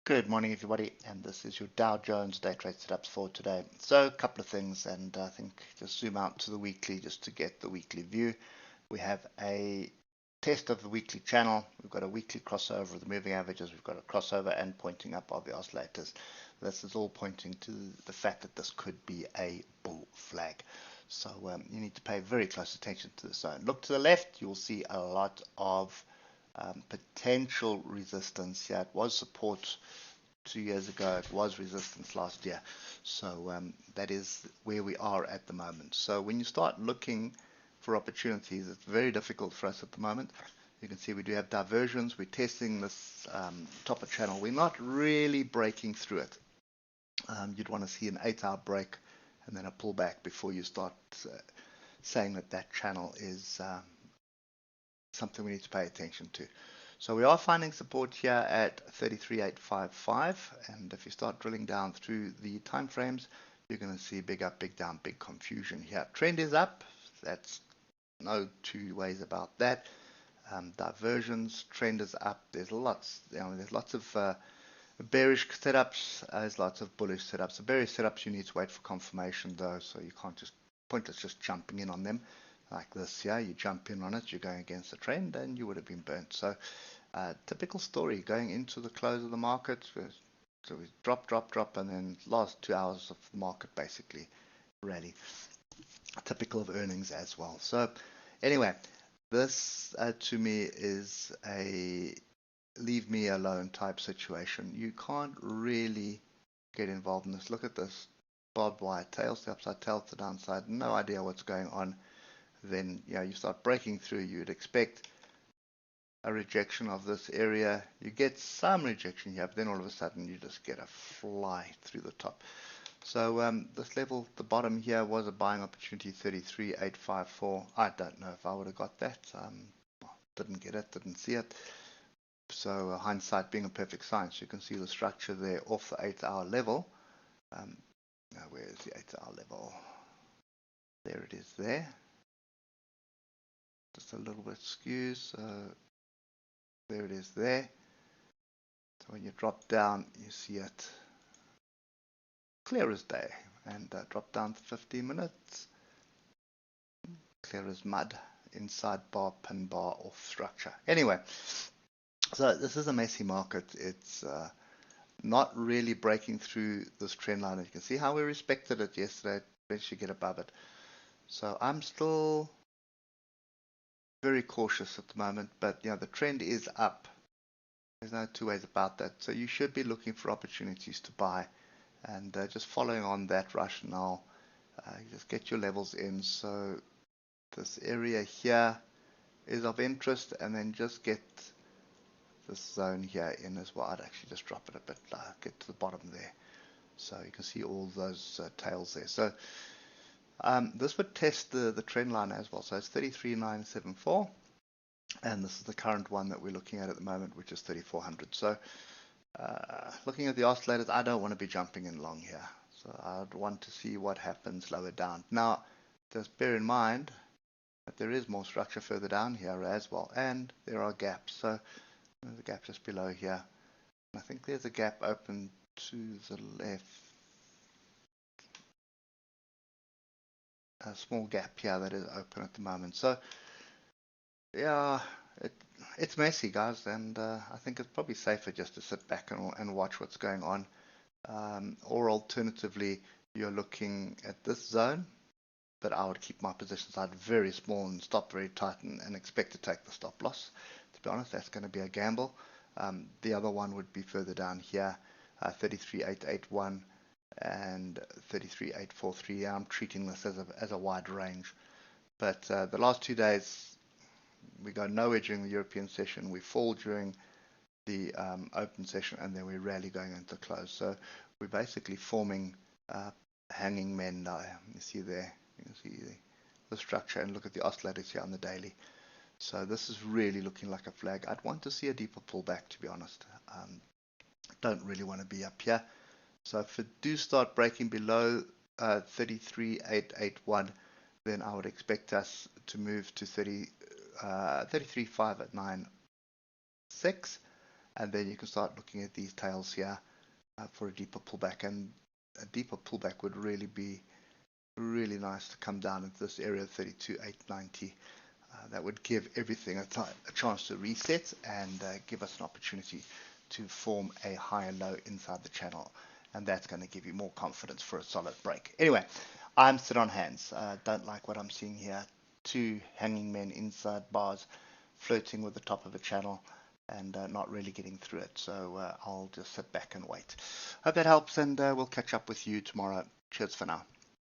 Good morning, everybody, and this is your Dow Jones day trade setups for today. So, a couple of things, and I think just zoom out to the weekly just to get the weekly view. We have a test of the weekly channel. We've got a weekly crossover of the moving averages. We've got a crossover and pointing up of the oscillators. This is all pointing to the fact that this could be a bull flag. So, you need to pay very close attention to the zone. Look to the left, you'll see a lot of potential resistance here. It was support 2 years ago, it was resistance last year. So that is where we are at the moment. So when you start looking for opportunities, it's very difficult for us at the moment. You can see we do have diversions. We're testing this topper channel. We're not really breaking through it. You'd want to see an 8-hour break and then a pullback before you start saying that that channel is something we need to pay attention to. So we are finding support here at 33,855, and if you start drilling down through the time frames, you're going to see big up, big down, big confusion here. Trend is up. That's no two ways about that. Diversions, trend is up. There's lots, there's lots of bearish setups. There's lots of bullish setups. The bearish setups you need to wait for confirmation though, so you can't just pointless just jumping in on them. Like this here, you jump in on it, you're going against the trend, and you would have been burnt. So, typical story going into the close of the market. So we drop, and then last 2 hours of the market basically rally. Typical of earnings as well. So, anyway, this to me is a leave me alone type situation. You can't really get involved in this. Look at this barbed wire, tails to the upside, tails to the downside. No idea what's going on. Then you start breaking through. You'd expect a rejection of this area. You get some rejection here, but then all of a sudden you just get a fly through the top. So this level, the bottom here, was a buying opportunity, 33,854. I don't know if I would have got that. Didn't get it, didn't see it. So hindsight being a perfect science. You can see the structure there off the 8-hour level. Now where is the 8-hour level? There it is there. Just a little bit skew, so there it is there. So when you drop down, you see it clear as day, and drop down to 15 minutes, clear as mud, inside bar, pin bar, off structure. Anyway, so this is a messy market. It's not really breaking through this trend line. You can see how we respected it yesterday, eventually get above it. So I'm still very cautious at the moment, but the trend is up. There's no two ways about that. So you should be looking for opportunities to buy, and just following on that rationale, just get your levels in. So this area here is of interest, and then just get this zone here in as well. I'd actually just drop it a bit, get to the bottom there, so you can see all those tails there. So this would test the trend line as well. So it's 33,974, and this is the current one that we're looking at the moment, which is 3,400. So looking at the oscillators, I don't want to be jumping in long here. So I'd want to see what happens lower down. Now, just bear in mind that there is more structure further down here as well, and there are gaps. So there's a gap just below here. I think there's a gap open to the left. A small gap here that is open at the moment. So yeah, it's messy, guys, and I think it's probably safer just to sit back and watch what's going on. Or alternatively, you're looking at this zone, but I would keep my position side very small and stop very tight and expect to take the stop loss. To be honest, that's going to be a gamble. The other one would be further down here, 33,881 and 33,843. I'm treating this as a wide range, but the last 2 days we go nowhere during the European session. We fall during the open session, and then we rally going into close. So we're basically forming hanging men now. You see there, you can see the structure, and look at the oscillators here on the daily. So this is really looking like a flag. I'd want to see a deeper pullback, to be honest. Don't really want to be up here. So if it do start breaking below 33,881, then I would expect us to move to 33,596, and then you can start looking at these tails here for a deeper pullback. And a deeper pullback would really be really nice to come down into this area of 32,890. That would give everything a chance to reset and give us an opportunity to form a higher low inside the channel, and that's going to give you more confidence for a solid break. Anyway, I'm sit on hands. Don't like what I'm seeing here. Two hanging men inside bars flirting with the top of a channel and not really getting through it. So I'll just sit back and wait. Hope that helps, and we'll catch up with you tomorrow. Cheers for now.